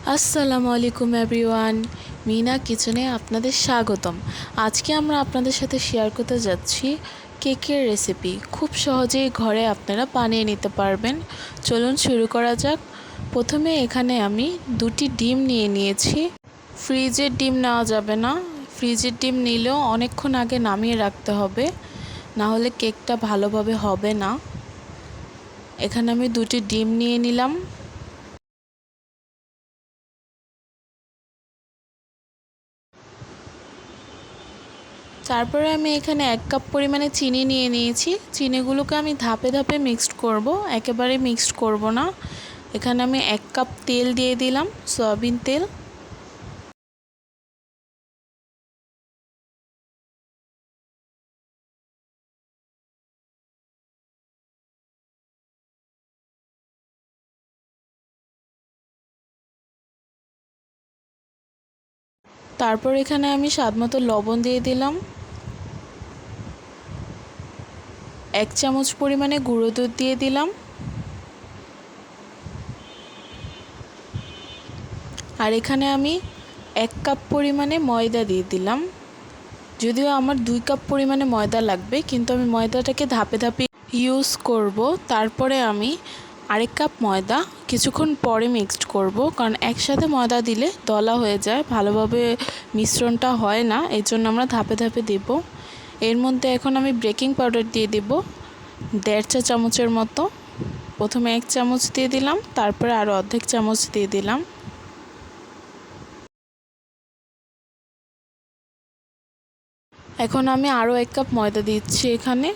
আসসালামু আলাইকুম এভরিওয়ান, মিনা কিচেনে আপনাদের স্বাগতম। আজকে আমরা আপনাদের সাথে শেয়ার করতে যাচ্ছি কেকের রেসিপি। খুব সহজেই ঘরে আপনারা বানিয়ে নিতে পারবেন। চলুন শুরু করা যাক। প্রথমে এখানে আমি 2টি ডিম নিয়ে নিয়েছি। ফ্রিজের ডিম নেওয়া যাবে না, ফ্রিজের ডিম নিলেও অনেকক্ষণ আগে নামিয়ে রাখতে হবে, না হলে কেকটা ভালোভাবে হবে না। এখানে আমি 2টি ডিম নিয়ে নিলাম। তারপরে আমি এখানে 1 কাপ পরিমাণে চিনি নিয়ে নিয়েছি। চিনিগুলোকে আমি ধাপে ধাপে মিক্সড করব, একেবারে মিক্সড করব না। এখানে আমি 1 কাপ তেল দিয়ে দিলাম, সয়াবিন তেল। তারপর এখানে আমি স্বাদমতো লবণ দিয়ে দিলাম। 1 চামচ পরিমাণে গুঁড়ো দুধ দিয়ে দিলাম। আর এখানে আমি 1 কাপ পরিমাণে ময়দা দিয়ে দিলাম। যদিও আমার 2 কাপ পরিমাণে ময়দা লাগবে, কিন্তু আমি ময়দাটাকে ধাপে ধাপে ইউজ করব। তারপরে আমি আরেক কাপ ময়দা কিছুক্ষণ পরে মিক্সড করব, কারণ একসাথে ময়দা দিলে দলা হয়ে যায়, ভালোভাবে মিশ্রণটা হয় না। এই জন্য আমরা ধাপে ধাপে দেব। এর মধ্যে এখন আমি বেকিং পাউডার দিয়ে দেব 1.5 চা চামচের মতো। প্রথমে 1 চামচ দিয়ে দিলাম, তারপরে আরও অর্ধেক চামচ দিয়ে দিলাম। এখন আমি আরও 1 কাপ ময়দা দিচ্ছি এখানে।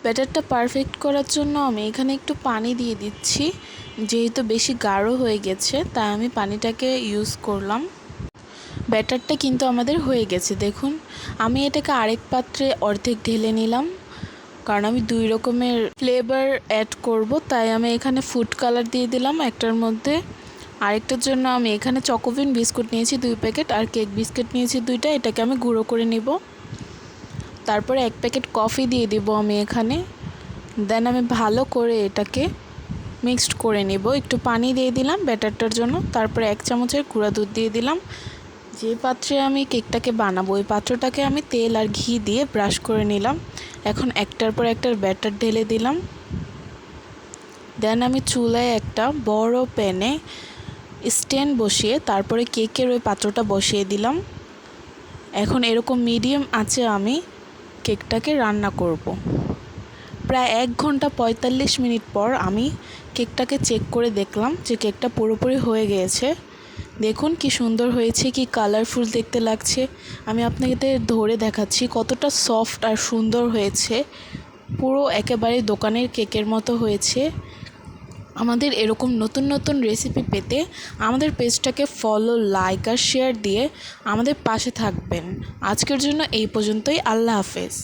ব্যাটারটা পারফেক্ট করার জন্য আমি এখানে একটু পানি দিয়ে দিচ্ছি। যেহেতু বেশি গাঢ় হয়ে গেছে, তাই আমি পানিটাকে ইউজ করলাম। ব্যাটারটা কিন্তু আমাদের হয়ে গেছে, দেখুন। আমি এটাকে আরেক পাত্রে অর্ধেক ঢেলে নিলাম, কারণ আমি 2 রকমের ফ্লেভার অ্যাড করব। তাই আমি এখানে ফুড কালার দিয়ে দিলাম একটার মধ্যে। আরেকটার জন্য আমি এখানে চকোভিন বিস্কুট নিয়েছি 2 প্যাকেট, আর কেক বিস্কুট নিয়েছি 2টা। এটাকে আমি গুঁড়ো করে নিব। তারপরে 1 প্যাকেট কফি দিয়ে দিব আমি এখানে। দেন আমি ভালো করে এটাকে মিক্সড করে নিব। একটু পানি দিয়ে দিলাম ব্যাটারটার জন্য। তারপরে 1 চামচের গুঁড়া দুধ দিয়ে দিলাম। যে পাত্রে আমি কেকটাকে বানাবো, ওই পাত্রটাকে আমি তেল আর ঘি দিয়ে ব্রাশ করে নিলাম। এখন একটার পর একটার ব্যাটার ঢেলে দিলাম। দেন আমি চুলায় একটা বড় প্যানে স্ট্যান্ড বসিয়ে তারপরে কেকের ওই পাত্রটা বসিয়ে দিলাম। এখন এরকম মিডিয়াম আঁচে আমি কেকটাকে রান্না করব। প্রায় 1 ঘন্টা 45 মিনিট পর আমি কেকটাকে চেক করে দেখলাম যে কেকটা পুরোপুরি হয়ে গিয়েছে। দেখুন কি সুন্দর হয়েছে, কি কালারফুল দেখতে লাগছে। আমি আপনাকে ধরে দেখাচ্ছি কতটা সফট আর সুন্দর হয়েছে। পুরো একেবারে দোকানের কেকের মতো হয়েছে। আমাদের এরকম নতুন নতুন রেসিপি পেতে আমাদের পেজটাকে ফলো, লাইক আর শেয়ার দিয়ে আমাদের পাশে থাকবেন। আজকের জন্য এই পর্যন্তই। আল্লাহ হাফেজ।